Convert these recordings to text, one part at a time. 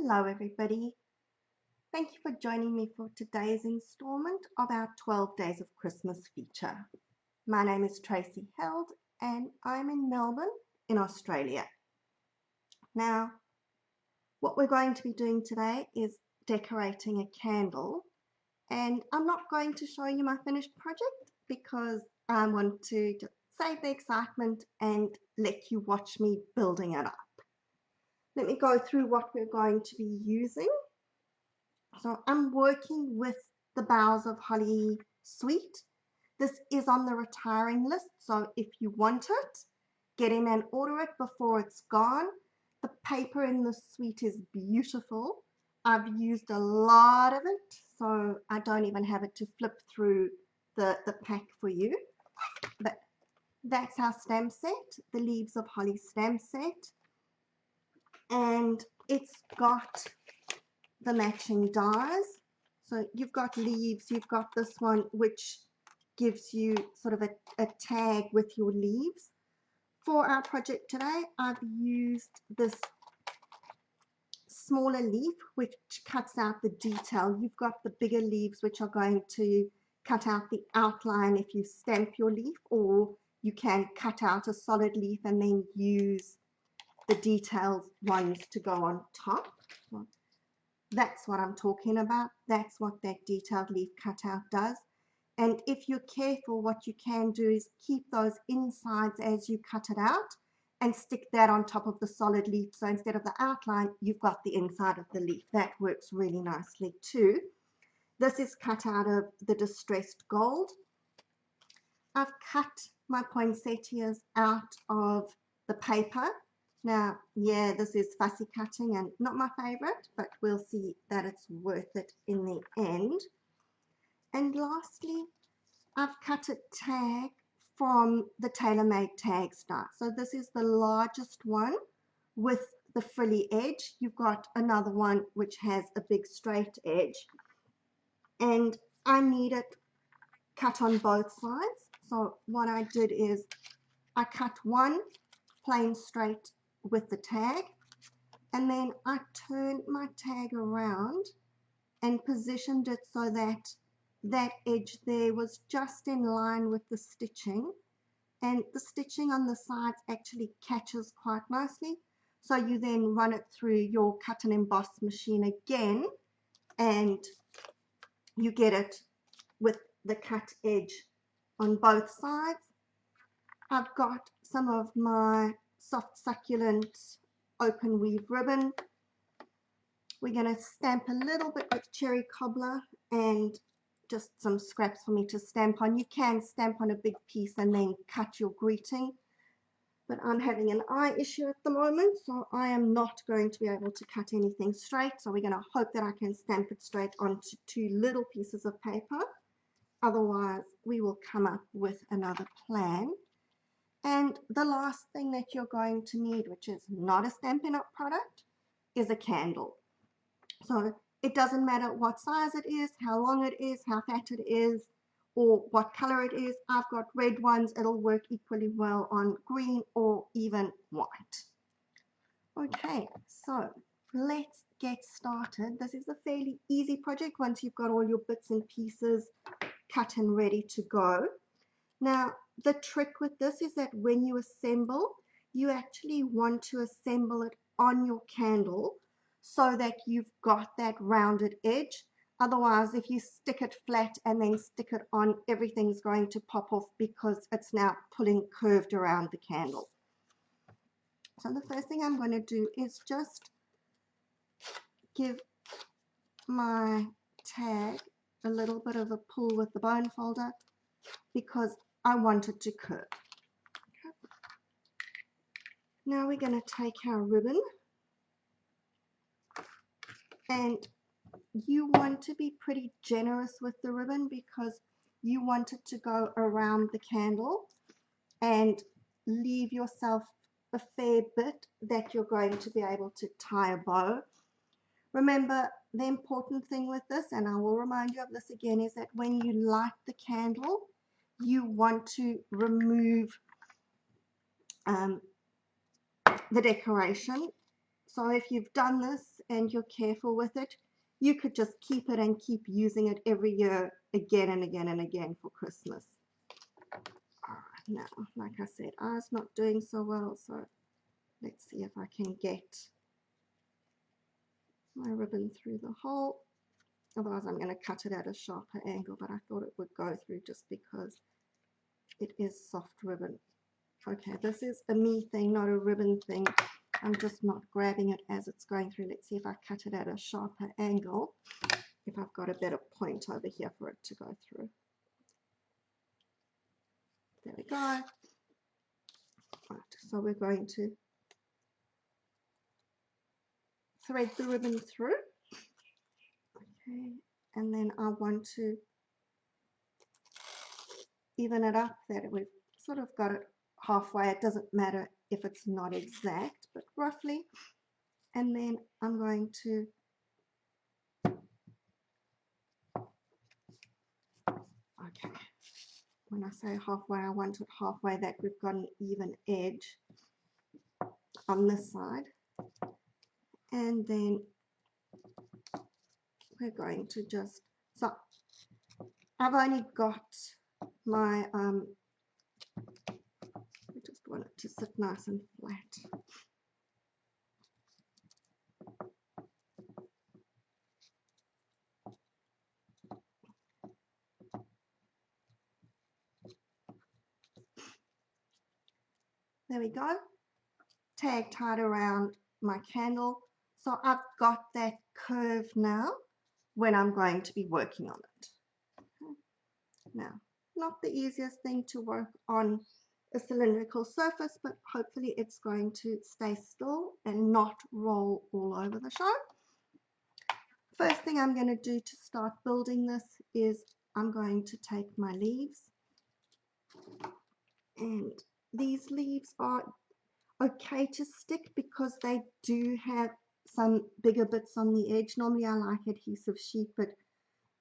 Hello everybody. Thank you for joining me for today's installment of our 12 Days of Christmas feature. My name is Tracy Held and I'm in Melbourne in Australia. Now, what we're going to be doing today is decorating a candle, and I'm not going to show you my finished project because I want to just save the excitement and let you watch me building it up. Let me go through what we're going to be using. So I'm working with the Boughs of Holly suite. This is on the retiring list, so if you want it, get in and order it before it's gone. The paper in the suite is beautiful. I've used a lot of it, so I don't even have it to flip through the pack for you. But that's our stamp set, the Leaves of Holly stamp set. And it's got the matching dies. So you've got leaves, you've got this one which gives you sort of a tag with your leaves. For our project today, I've used this smaller leaf which cuts out the detail. You've got the bigger leaves which are going to cut out the outline if you stamp your leaf, or you can cut out a solid leaf and then use the detailed ones to go on top. That's what I'm talking about. That's what that detailed leaf cutout does. And if you're careful, what you can do is keep those insides as you cut it out and stick that on top of the solid leaf. So instead of the outline, you've got the inside of the leaf. That works really nicely too. This is cut out of the Distressed Gold. I've cut my poinsettias out of the paper. Now, yeah, this is fussy cutting and not my favorite, but we'll see that it's worth it in the end. And lastly, I've cut a tag from the TaylorMade tag start. So this is the largest one with the frilly edge. You've got another one which has a big straight edge. And I need it cut on both sides. So what I did is I cut one plain straight with the tag, and then I turned my tag around and positioned it so that that edge there was just in line with the stitching, and the stitching on the sides actually catches quite nicely. So you then run it through your cut and emboss machine again and you get it with the cut edge on both sides. I've got some of my soft succulent open weave ribbon. We're going to stamp a little bit with cherry cobbler and just some scraps for me to stamp on. You can stamp on a big piece and then cut your greeting, but I'm having an eye issue at the moment, so I am not going to be able to cut anything straight. So we're going to hope that I can stamp it straight onto two little pieces of paper. Otherwise, we will come up with another plan. And the last thing that you're going to need, which is not a Stampin' Up! Product, is a candle. So it doesn't matter what size it is, how long it is, how fat it is, or what color it is. I've got red ones. It'll work equally well on green or even white. Okay, so let's get started. This is a fairly easy project once you've got all your bits and pieces cut and ready to go. Now, the trick with this is that when you assemble, you actually want to assemble it on your candle so that you've got that rounded edge. Otherwise, if you stick it flat and then stick it on, everything's going to pop off because it's now pulling curved around the candle. So the first thing I'm going to do is just give my tag a little bit of a pull with the bone folder because I want it to curve. Now we're going to take our ribbon, and you want to be pretty generous with the ribbon because you want it to go around the candle and leave yourself a fair bit that you're going to be able to tie a bow. Remember, the important thing with this, and I will remind you of this again, is that when you light the candle, you want to remove the decoration. So if you've done this and you're careful with it, you could just keep it and keep using it every year again and again and again for Christmas. All right, now, like I said, I was not doing so well, so let's see if I can get my ribbon through the hole. Otherwise, I'm going to cut it at a sharper angle, but I thought it would go through just because it is soft ribbon. Okay, this is a me thing, not a ribbon thing. I'm just not grabbing it as it's going through. Let's see if I cut it at a sharper angle, if I've got a better point over here for it to go through. There we go. Right, so we're going to thread the ribbon through. Okay, and then I want to even it up that we've sort of got it halfway. It doesn't matter if it's not exact, but roughly. And then I'm going to okay, when I say halfway, I want it halfway that we've got an even edge on this side. And then we're going to just, so I've only got my, I just want it to sit nice and flat. There we go. Tag tied around my candle. So I've got that curve now when I'm going to be working on it. Now, not the easiest thing to work on a cylindrical surface, but hopefully it's going to stay still and not roll all over the show. First thing I'm going to do to start building this is I'm going to take my leaves, and these leaves are okay to stick because they do have some bigger bits on the edge. Normally I like adhesive sheet, but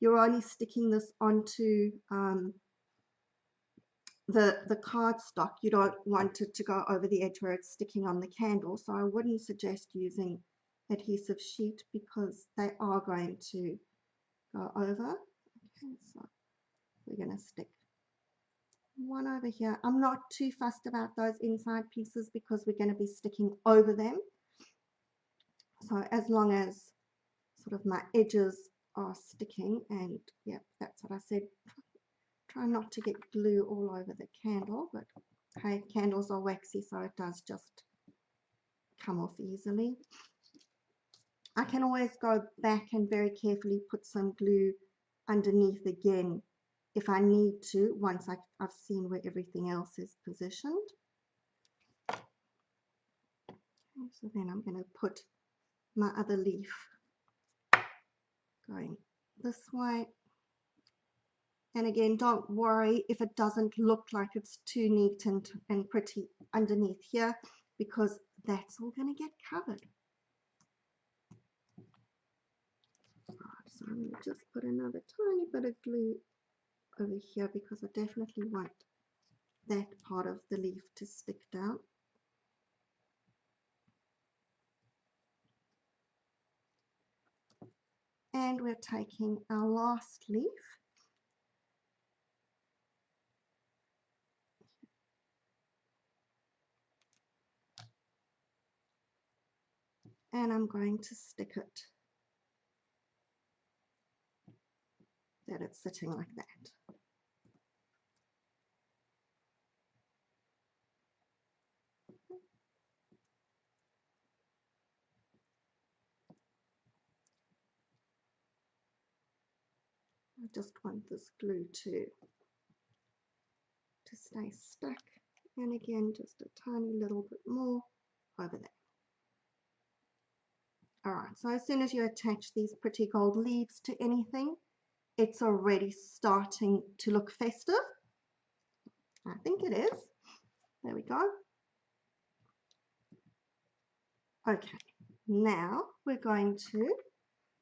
you're only sticking this onto the cardstock. You don't want it to go over the edge where it's sticking on the candle, so I wouldn't suggest using adhesive sheet because they are going to go over. Okay, so we're going to stick one over here. I'm not too fussed about those inside pieces because we're going to be sticking over them. So as long as sort of my edges are sticking, and yeah, that's what I said. Try not to get glue all over the candle, but hey, candles are waxy, so it does just come off easily. I can always go back and very carefully put some glue underneath again if I need to, once I've seen where everything else is positioned. Okay, so then I'm going to put my other leaf going this way. And again, don't worry if it doesn't look like it's too neat and pretty underneath here, because that's all going to get covered. Right, so I'm going to just put another tiny bit of glue over here because I definitely want that part of the leaf to stick down. And we're taking our last leaf. And I'm going to stick it that it's sitting like that. I just want this glue to stay stuck, and again just a tiny little bit more over there. Alright, so as soon as you attach these pretty gold leaves to anything, it's already starting to look festive. I think it is. There we go. Okay, now we're going to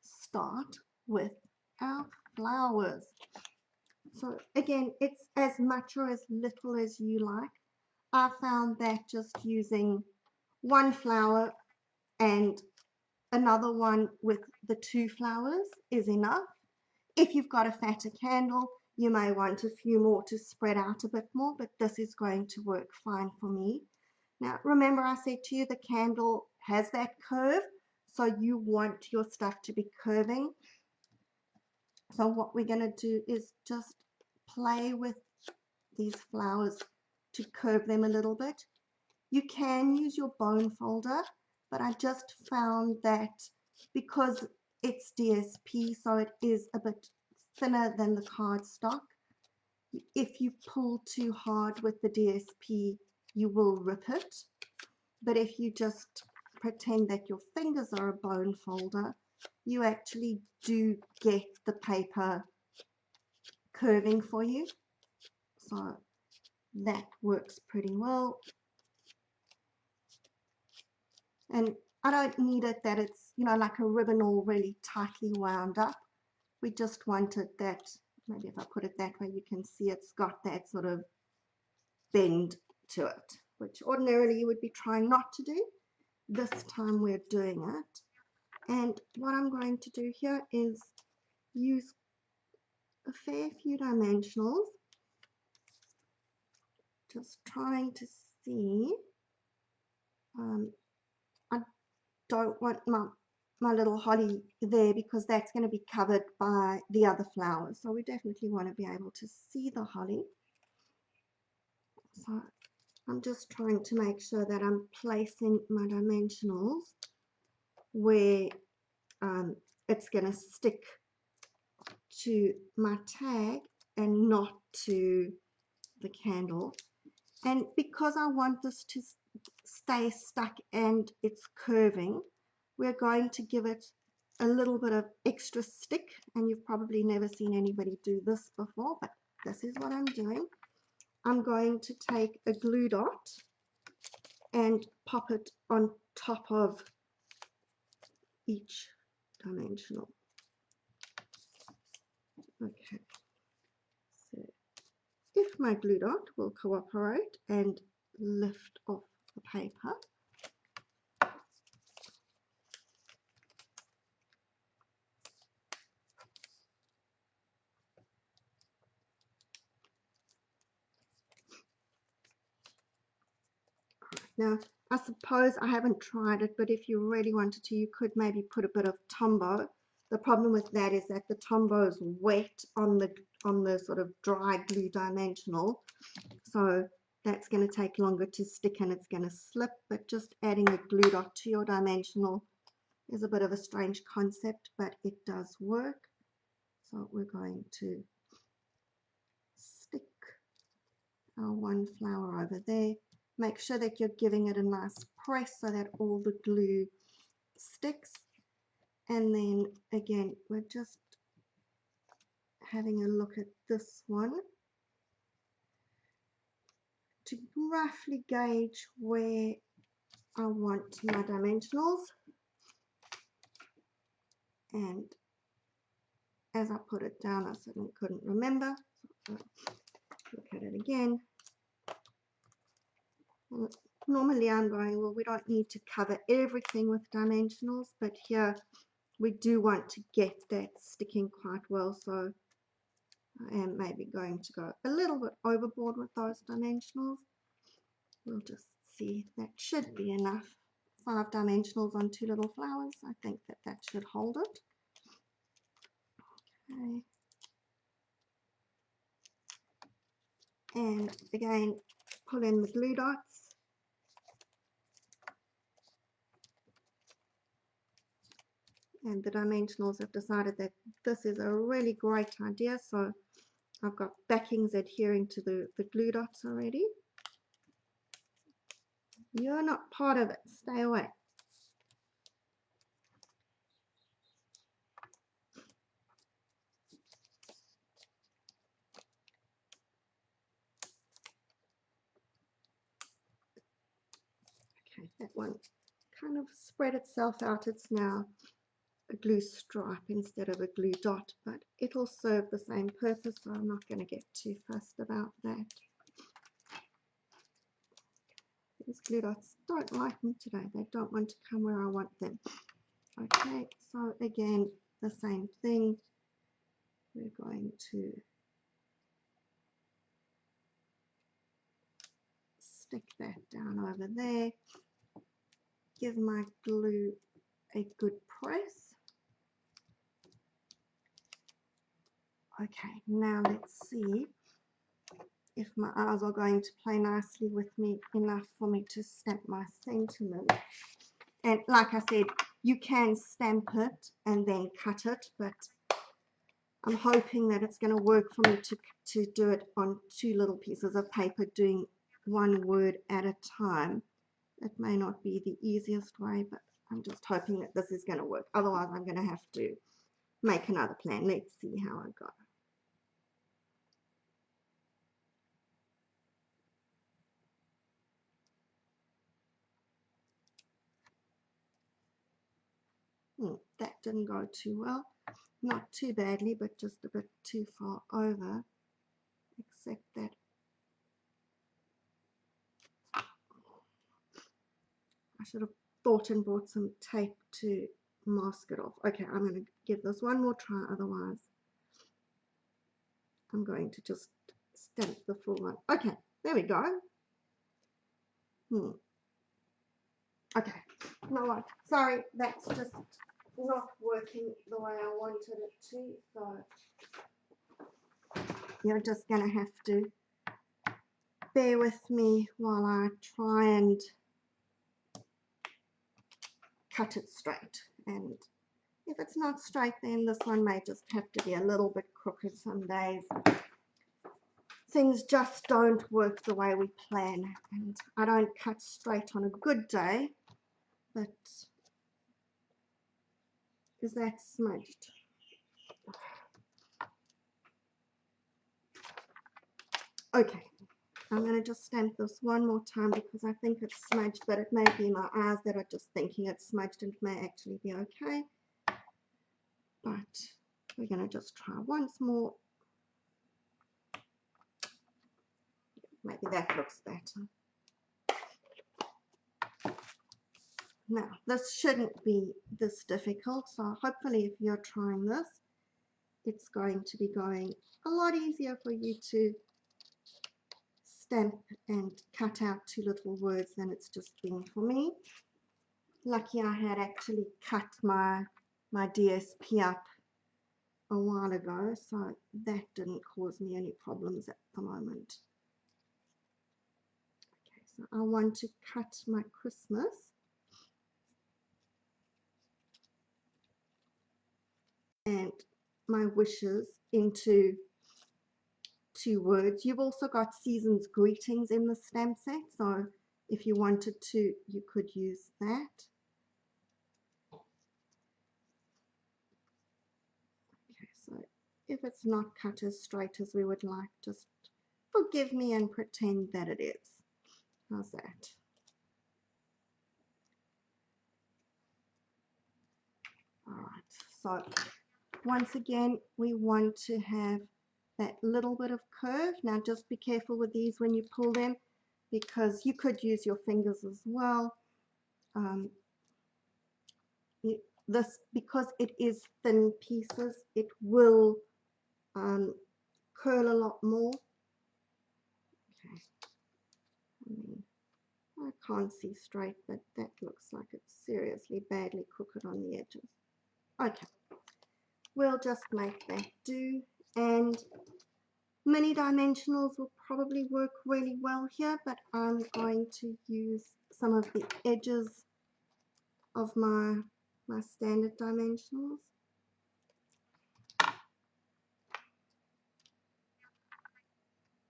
start with our flowers. So again, it's as much or as little as you like. I found that just using one flower and another one with the 2 flowers is enough. If you've got a fatter candle, you may want a few more to spread out a bit more, but this is going to work fine for me. Now, remember I said to you the candle has that curve, so you want your stuff to be curving. So what we're going to do is just play with these flowers to curve them a little bit. You can use your bone folder, but I just found that because it's DSP, so it is a bit thinner than the cardstock. If you pull too hard with the DSP, you will rip it. But if you just pretend that your fingers are a bone folder, you actually do get the paper curving for you. So that works pretty well. And I don't need it that it's, you know, like a ribbon all really tightly wound up. We just wanted that, maybe if I put it that way, you can see it's got that sort of bend to it, which ordinarily you would be trying not to do. This time we're doing it. And what I'm going to do here is use a fair few dimensionals, just trying to see. I don't want my little holly there because that's going to be covered by the other flowers, so we definitely want to be able to see the holly. So I'm just trying to make sure that I'm placing my dimensionals where it's going to stick to my tag and not to the candle. And because I want this to stay stuck and it's curving, we're going to give it a little bit of extra stick, and you've probably never seen anybody do this before, but this is what I'm doing. I'm going to take a glue dot and pop it on top of each dimensional. Okay, so if my glue dot will cooperate and lift off the paper, now, I suppose I haven't tried it, but if you really wanted to, you could maybe put a bit of Tombow. The problem with that is that the Tombow is wet on the sort of dry glue dimensional, so that's going to take longer to stick and it's going to slip. But just adding a glue dot to your dimensional is a bit of a strange concept, but it does work. So we're going to stick our one flower over there. Make sure that you're giving it a nice press so that all the glue sticks. And then again, we're just having a look at this one to roughly gauge where I want my dimensionals. And as I put it down, I certainly couldn't remember. So look at it again. Normally I'm going, well, we don't need to cover everything with dimensionals, but here we do want to get that sticking quite well, so I am maybe going to go a little bit overboard with those dimensionals. We'll just see. That should be enough. 5 dimensionals on 2 little flowers. I think that that should hold it. Okay. And again, pull in the glue dots. And the dimensionals have decided that this is a really great idea, so I've got backings adhering to the glue dots already. You're not part of it. Stay away. Okay, that one kind of spread itself out. It's now a glue stripe instead of a glue dot, but it'll serve the same purpose, so I'm not going to get too fussed about that. These glue dots don't like me today. They don't want to come where I want them. Okay, so again, the same thing. We're going to stick that down over there. Give my glue a good press. Okay, now let's see if my eyes are going to play nicely with me enough for me to stamp my sentiment. And like I said, you can stamp it and then cut it, but I'm hoping that it's going to work for me to do it on 2 little pieces of paper, doing 1 word at a time. It may not be the easiest way, but I'm just hoping that this is going to work. Otherwise, I'm going to have to make another plan. Let's see how I go. That didn't go too well. Not too badly, but just a bit too far over. Except that I should have thought and bought some tape to mask it off. Okay, I'm going to give this one more try, otherwise I'm going to just stamp the full one. Okay, there we go. Okay, you know what? Sorry, that's just not working the way I wanted it to, so you're just going to have to bear with me while I try and cut it straight. And if it's not straight, then this one may just have to be a little bit crooked some days. Things just don't work the way we plan, and I don't cut straight on a good day, but is that smudged? Okay, I'm going to just stamp this one more time because I think it's smudged, but it may be my eyes that are just thinking it's smudged, and it may actually be okay. But we're going to just try once more. Maybe that looks better. Now, this shouldn't be this difficult, so hopefully if you're trying this, it's going to be going a lot easier for you to stamp and cut out 2 little words than it's just been for me. Lucky I had actually cut my DSP up a while ago, so that didn't cause me any problems at the moment. Okay, so I want to cut my Christmas. And my wishes into 2 words. You've also got season's greetings in the stamp set, so if you wanted to, you could use that. Okay, so if it's not cut as straight as we would like, just forgive me and pretend that it is. How's that? Alright, so once again, we want to have that little bit of curve. Now just be careful with these when you pull them, because you could use your fingers as well. This, because it is thin pieces, it will curl a lot more. Okay. I can't see straight, but that looks like it's seriously badly crooked on the edges. Okay, we'll just make that do, and mini dimensionals will probably work really well here, but I'm going to use some of the edges of my standard dimensionals.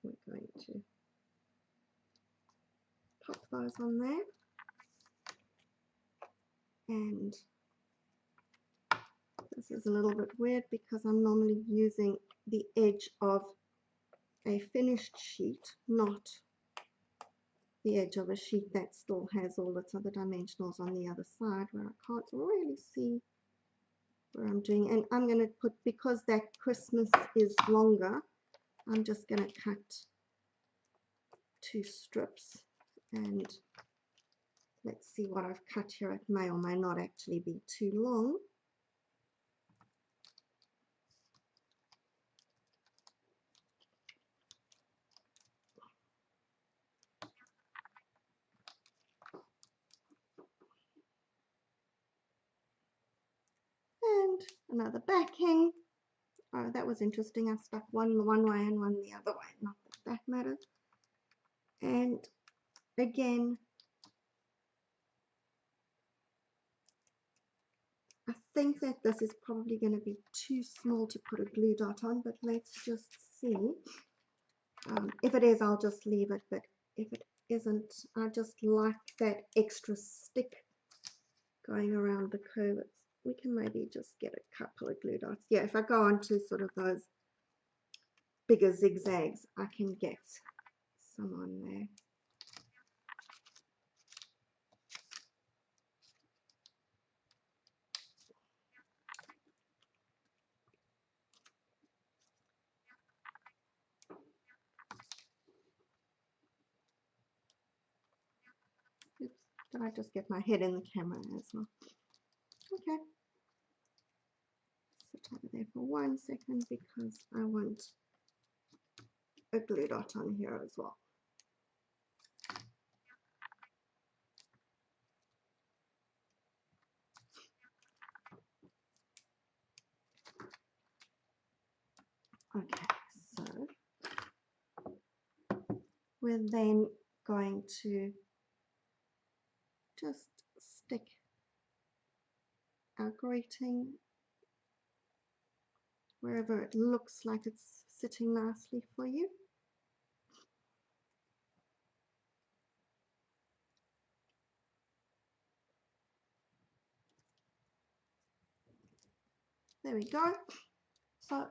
We're going to pop those on there, and this is a little bit weird because I'm normally using the edge of a finished sheet, not the edge of a sheet that still has all its other dimensionals on the other side, where I can't really see where I'm doing. And I'm going to put, because that Christmas is longer, I'm just going to cut 2 strips and Let's see what I've cut here. It may or may not actually be too long. And another backing. Oh, that was interesting. I stuck one way and one the other way. Not that that matters. And again, I think that this is probably going to be too small to put a glue dot on, but let's just see. If it is, I'll just leave it, but if it isn't, I just like that extra stick going around the curve. We can maybe just get a couple of glue dots. Yeah, if I go on to sort of those bigger zigzags, I can get some on there. Oops, did I just get my head in the camera as well? Okay. Sit over there for 1 second because I want a glue dot on here as well. Okay, so we're then going to just stick our greeting wherever it looks like it's sitting nicely for you. There we go. So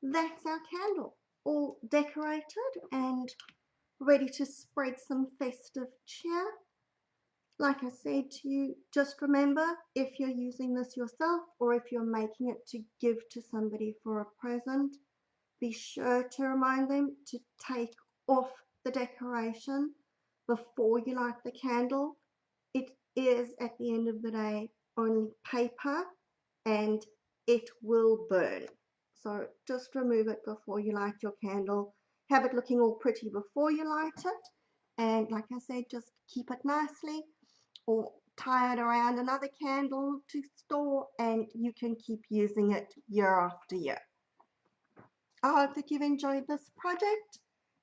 that's our candle, all decorated and ready to spread some festive cheer. Like I said to you, just remember, if you're using this yourself or if you're making it to give to somebody for a present, be sure to remind them to take off the decoration before you light the candle. It is, at the end of the day, only paper and it will burn. So just remove it before you light your candle. Have it looking all pretty before you light it. And like I said, just keep it nicely or tie it around another candle to store, and you can keep using it year after year. I hope that you've enjoyed this project.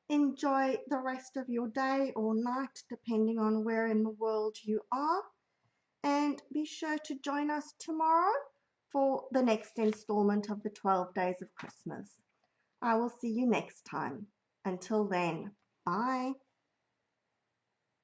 Enjoy the rest of your day or night, depending on where in the world you are. And be sure to join us tomorrow for the next installment of the 12 Days of Christmas. I will see you next time. Until then, bye.